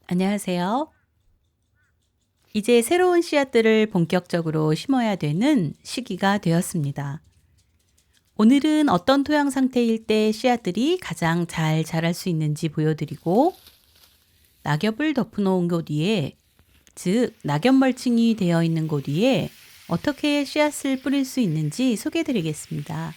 안녕하세요. 이제 새로운 씨앗들을 본격적으로 심어야 되는 시기가 되었습니다. 오늘은 어떤 토양 상태일 때 씨앗들이 가장 잘 자랄 수 있는지 보여드리고, 낙엽을 덮어놓은 곳 위에, 즉 낙엽 멀칭이 되어 있는 곳 위에 어떻게 씨앗을 뿌릴 수 있는지 소개해드리겠습니다.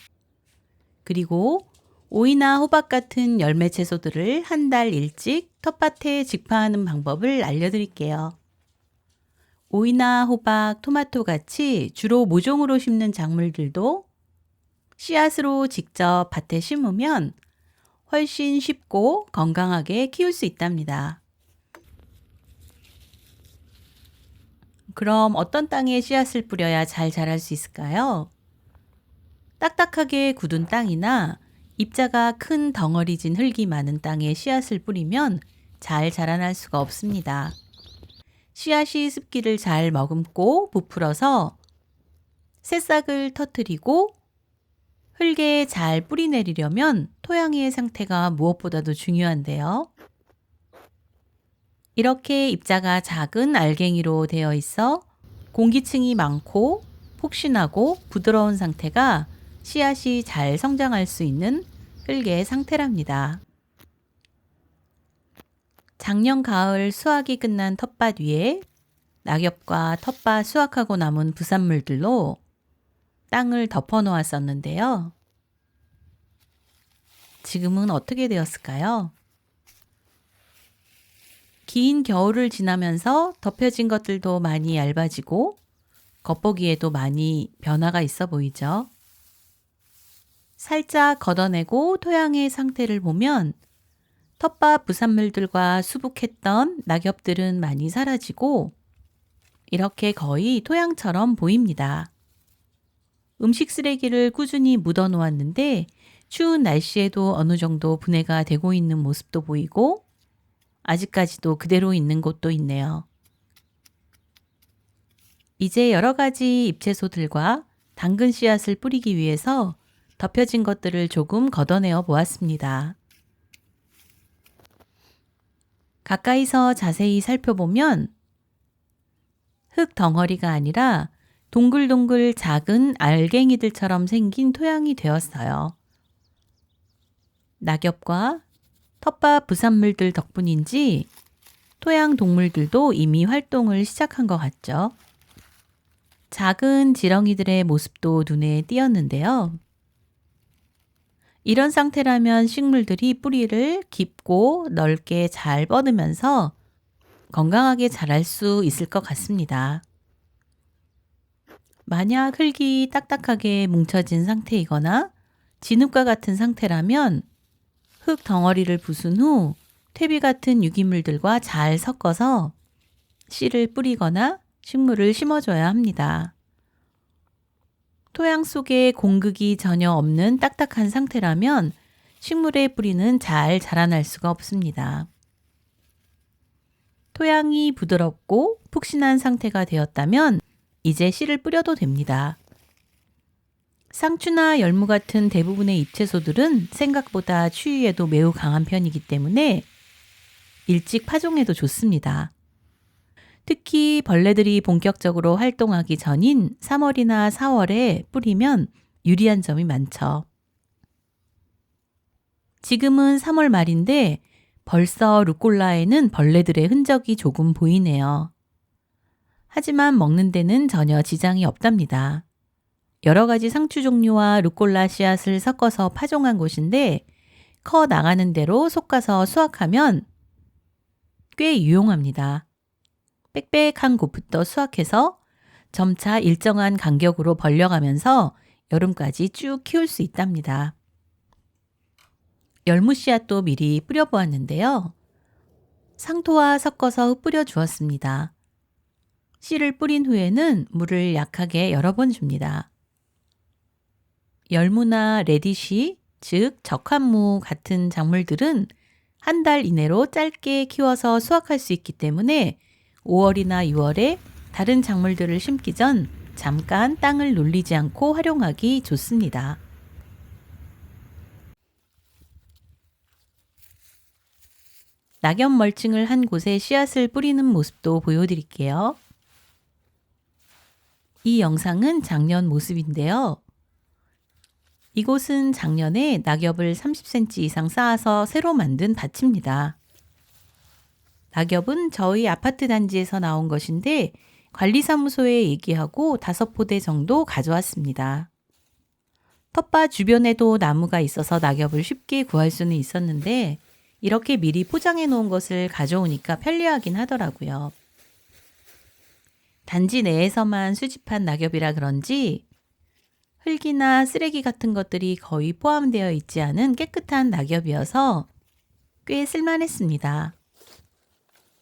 그리고 오이나 호박 같은 열매 채소들을 한 달 일찍 텃밭에 직파하는 방법을 알려드릴게요. 오이나 호박, 토마토 같이 주로 모종으로 심는 작물들도 씨앗으로 직접 밭에 심으면 훨씬 쉽고 건강하게 키울 수 있답니다. 그럼 어떤 땅에 씨앗을 뿌려야 잘 자랄 수 있을까요? 딱딱하게 굳은 땅이나 입자가 큰 덩어리진 흙이 많은 땅에 씨앗을 뿌리면 잘 자라날 수가 없습니다. 씨앗이 습기를 잘 머금고 부풀어서 새싹을 터뜨리고 흙에 잘 뿌리 내리려면 토양의 상태가 무엇보다도 중요한데요. 이렇게 입자가 작은 알갱이로 되어 있어 공기층이 많고 폭신하고 부드러운 상태가 씨앗이 잘 성장할 수 있는 흙의 상태랍니다. 작년 가을 수확이 끝난 텃밭 위에 낙엽과 텃밭 수확하고 남은 부산물들로 땅을 덮어 놓았었는데요. 지금은 어떻게 되었을까요? 긴 겨울을 지나면서 덮여진 것들도 많이 얇아지고 겉보기에도 많이 변화가 있어 보이죠? 살짝 걷어내고 토양의 상태를 보면 텃밭 부산물들과 수북했던 낙엽들은 많이 사라지고 이렇게 거의 토양처럼 보입니다. 음식 쓰레기를 꾸준히 묻어 놓았는데 추운 날씨에도 어느 정도 분해가 되고 있는 모습도 보이고 아직까지도 그대로 있는 곳도 있네요. 이제 여러 가지 잎채소들과 당근 씨앗을 뿌리기 위해서 덮여진 것들을 조금 걷어내어 보았습니다. 가까이서 자세히 살펴보면 흙 덩어리가 아니라 동글동글 작은 알갱이들처럼 생긴 토양이 되었어요. 낙엽과 텃밭 부산물들 덕분인지 토양 동물들도 이미 활동을 시작한 것 같죠. 작은 지렁이들의 모습도 눈에 띄었는데요. 이런 상태라면 식물들이 뿌리를 깊고 넓게 잘 뻗으면서 건강하게 자랄 수 있을 것 같습니다. 만약 흙이 딱딱하게 뭉쳐진 상태이거나 진흙과 같은 상태라면 흙 덩어리를 부순 후 퇴비 같은 유기물들과 잘 섞어서 씨를 뿌리거나 식물을 심어줘야 합니다. 토양 속에 공극이 전혀 없는 딱딱한 상태라면 식물의 뿌리는 잘 자라날 수가 없습니다. 토양이 부드럽고 푹신한 상태가 되었다면 이제 씨를 뿌려도 됩니다. 상추나 열무 같은 대부분의 잎채소들은 생각보다 추위에도 매우 강한 편이기 때문에 일찍 파종해도 좋습니다. 특히 벌레들이 본격적으로 활동하기 전인 3월이나 4월에 뿌리면 유리한 점이 많죠. 지금은 3월 말인데 벌써 루꼴라에는 벌레들의 흔적이 조금 보이네요. 하지만 먹는 데는 전혀 지장이 없답니다. 여러 가지 상추 종류와 루꼴라 씨앗을 섞어서 파종한 곳인데 커 나가는 대로 솎아서 수확하면 꽤 유용합니다. 빽빽한 곳부터 수확해서 점차 일정한 간격으로 벌려가면서 여름까지 쭉 키울 수 있답니다. 열무 씨앗도 미리 뿌려보았는데요. 상토와 섞어서 뿌려 주었습니다. 씨를 뿌린 후에는 물을 약하게 여러 번 줍니다. 열무나 레디쉬, 즉 적합무 같은 작물들은 한 달 이내로 짧게 키워서 수확할 수 있기 때문에 5월이나 6월에 다른 작물들을 심기 전 잠깐 땅을 놀리지 않고 활용하기 좋습니다. 낙엽 멀칭을 한 곳에 씨앗을 뿌리는 모습도 보여드릴게요. 이 영상은 작년 모습인데요. 이곳은 작년에 낙엽을 30cm 이상 쌓아서 새로 만든 밭입니다. 낙엽은 저희 아파트 단지에서 나온 것인데 관리사무소에 얘기하고 5포대 정도 가져왔습니다. 텃밭 주변에도 나무가 있어서 낙엽을 쉽게 구할 수는 있었는데 이렇게 미리 포장해 놓은 것을 가져오니까 편리하긴 하더라고요. 단지 내에서만 수집한 낙엽이라 그런지 흙이나 쓰레기 같은 것들이 거의 포함되어 있지 않은 깨끗한 낙엽이어서 꽤 쓸만했습니다.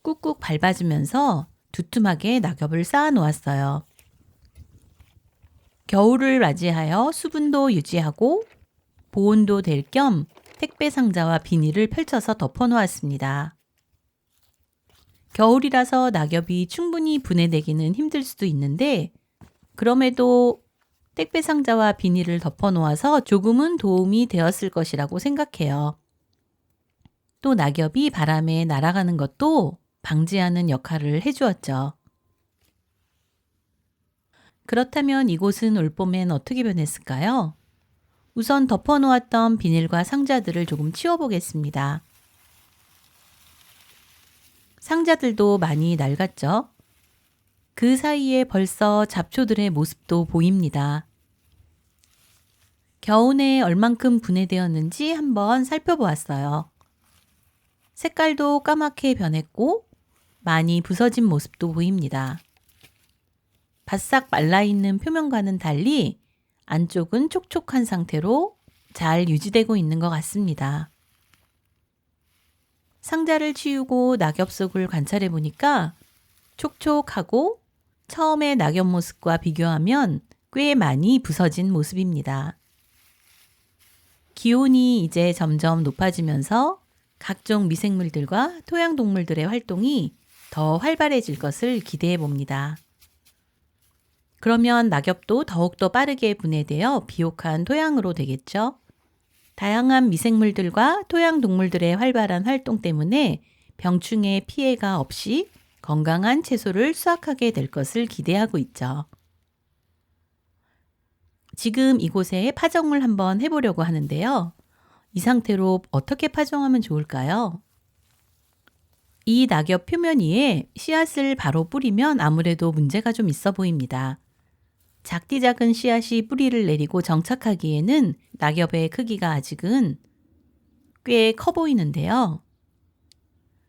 꾹꾹 밟아주면서 두툼하게 낙엽을 쌓아 놓았어요. 겨울을 맞이하여 수분도 유지하고 보온도 될 겸 택배 상자와 비닐을 펼쳐서 덮어 놓았습니다. 겨울이라서 낙엽이 충분히 분해되기는 힘들 수도 있는데 그럼에도 택배 상자와 비닐을 덮어 놓아서 조금은 도움이 되었을 것이라고 생각해요. 또 낙엽이 바람에 날아가는 것도 방지하는 역할을 해주었죠. 그렇다면 이곳은 올봄엔 어떻게 변했을까요? 우선 덮어 놓았던 비닐과 상자들을 조금 치워보겠습니다. 상자들도 많이 낡았죠? 그 사이에 벌써 잡초들의 모습도 보입니다. 겨우내 얼만큼 분해되었는지 한번 살펴보았어요. 색깔도 까맣게 변했고 많이 부서진 모습도 보입니다. 바싹 말라있는 표면과는 달리 안쪽은 촉촉한 상태로 잘 유지되고 있는 것 같습니다. 상자를 치우고 낙엽 속을 관찰해 보니까 촉촉하고 처음의 낙엽 모습과 비교하면 꽤 많이 부서진 모습입니다. 기온이 이제 점점 높아지면서 각종 미생물들과 토양동물들의 활동이 더 활발해질 것을 기대해 봅니다. 그러면 낙엽도 더욱더 빠르게 분해되어 비옥한 토양으로 되겠죠? 다양한 미생물들과 토양동물들의 활발한 활동 때문에 병충해 피해가 없이 건강한 채소를 수확하게 될 것을 기대하고 있죠. 지금 이곳에 파종을 한번 해보려고 하는데요. 이 상태로 어떻게 파종하면 좋을까요? 이 낙엽 표면 위에 씨앗을 바로 뿌리면 아무래도 문제가 좀 있어 보입니다. 작디 작은 씨앗이 뿌리를 내리고 정착하기에는 낙엽의 크기가 아직은 꽤 커 보이는데요.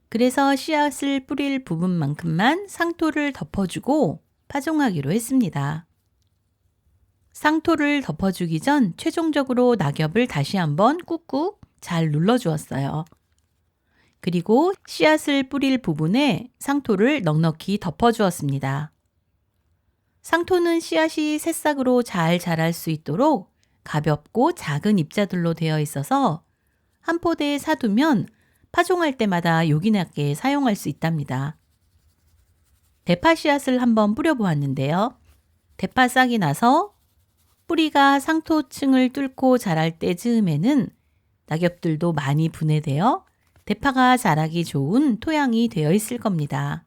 그래서 씨앗을 뿌릴 부분만큼만 상토를 덮어주고 파종하기로 했습니다. 상토를 덮어주기 전 최종적으로 낙엽을 다시 한번 꾹꾹 잘 눌러주었어요. 그리고 씨앗을 뿌릴 부분에 상토를 넉넉히 덮어주었습니다. 상토는 씨앗이 새싹으로 잘 자랄 수 있도록 가볍고 작은 입자들로 되어 있어서 한 포대에 사두면 파종할 때마다 요긴하게 사용할 수 있답니다. 대파 씨앗을 한번 뿌려보았는데요. 대파 싹이 나서 뿌리가 상토층을 뚫고 자랄 때 즈음에는 낙엽들도 많이 분해되어 대파가 자라기 좋은 토양이 되어 있을 겁니다.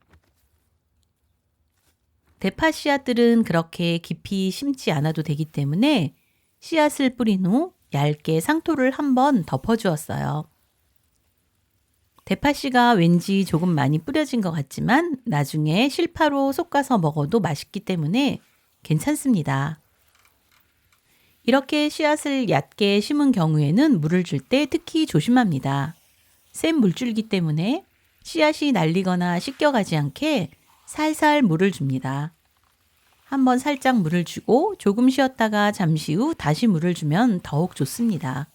대파 씨앗들은 그렇게 깊이 심지 않아도 되기 때문에 씨앗을 뿌린 후 얇게 상토를 한번 덮어주었어요. 대파씨가 왠지 조금 많이 뿌려진 것 같지만 나중에 실파로 솎아서 먹어도 맛있기 때문에 괜찮습니다. 이렇게 씨앗을 얕게 심은 경우에는 물을 줄 때 특히 조심합니다. 센 물줄기 때문에 씨앗이 날리거나 씻겨가지 않게 살살 물을 줍니다. 한번 살짝 물을 주고 조금 쉬었다가 잠시 후 다시 물을 주면 더욱 좋습니다.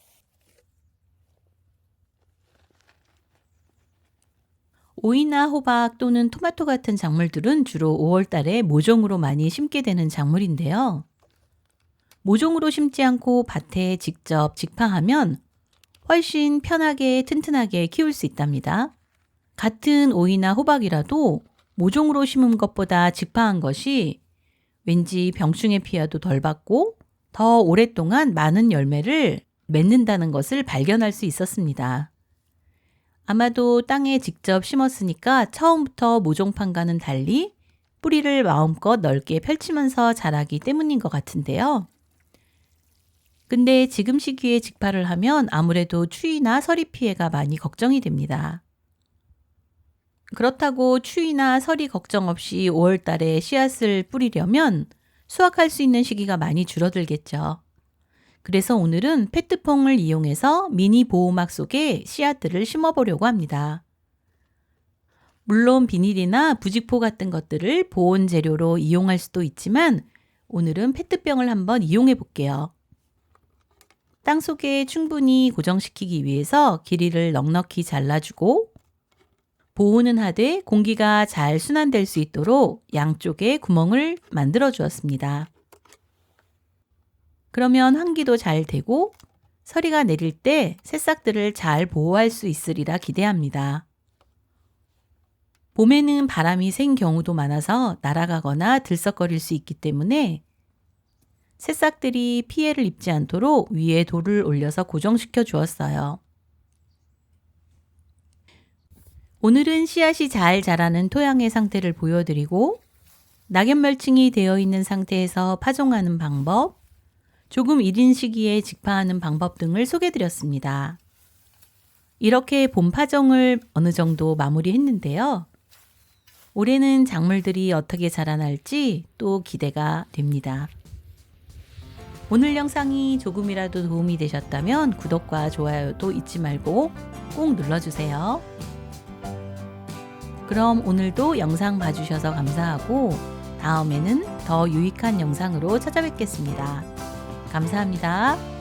오이나 호박 또는 토마토 같은 작물들은 주로 5월 달에 모종으로 많이 심게 되는 작물인데요. 모종으로 심지 않고 밭에 직접 직파하면 훨씬 편하게 튼튼하게 키울 수 있답니다. 같은 오이나 호박이라도 모종으로 심은 것보다 직파한 것이 왠지 병충해 피해도 덜 받고 더 오랫동안 많은 열매를 맺는다는 것을 발견할 수 있었습니다. 아마도 땅에 직접 심었으니까 처음부터 모종판과는 달리 뿌리를 마음껏 넓게 펼치면서 자라기 때문인 것 같은데요. 근데 지금 시기에 직파를 하면 아무래도 추위나 서리 피해가 많이 걱정이 됩니다. 그렇다고 추위나 서리 걱정 없이 5월 달에 씨앗을 뿌리려면 수확할 수 있는 시기가 많이 줄어들겠죠. 그래서 오늘은 페트퐁을 이용해서 미니 보호막 속에 씨앗들을 심어보려고 합니다. 물론 비닐이나 부직포 같은 것들을 보온 재료로 이용할 수도 있지만 오늘은 페트병을 한번 이용해 볼게요. 땅 속에 충분히 고정시키기 위해서 길이를 넉넉히 잘라주고 보호는 하되 공기가 잘 순환될 수 있도록 양쪽에 구멍을 만들어 주었습니다. 그러면 환기도 잘 되고 서리가 내릴 때 새싹들을 잘 보호할 수 있으리라 기대합니다. 봄에는 바람이 센 경우도 많아서 날아가거나 들썩거릴 수 있기 때문에 새싹들이 피해를 입지 않도록 위에 돌을 올려서 고정시켜 주었어요. 오늘은 씨앗이 잘 자라는 토양의 상태를 보여드리고 낙엽 멀칭이 되어 있는 상태에서 파종하는 방법, 조금 이른 시기에 직파하는 방법 등을 소개드렸습니다. 이렇게 봄 파종을 어느 정도 마무리했는데요. 올해는 작물들이 어떻게 자라날지 또 기대가 됩니다. 오늘 영상이 조금이라도 도움이 되셨다면 구독과 좋아요도 잊지 말고 꼭 눌러주세요. 그럼 오늘도 영상 봐주셔서 감사하고 다음에는 더 유익한 영상으로 찾아뵙겠습니다. 감사합니다.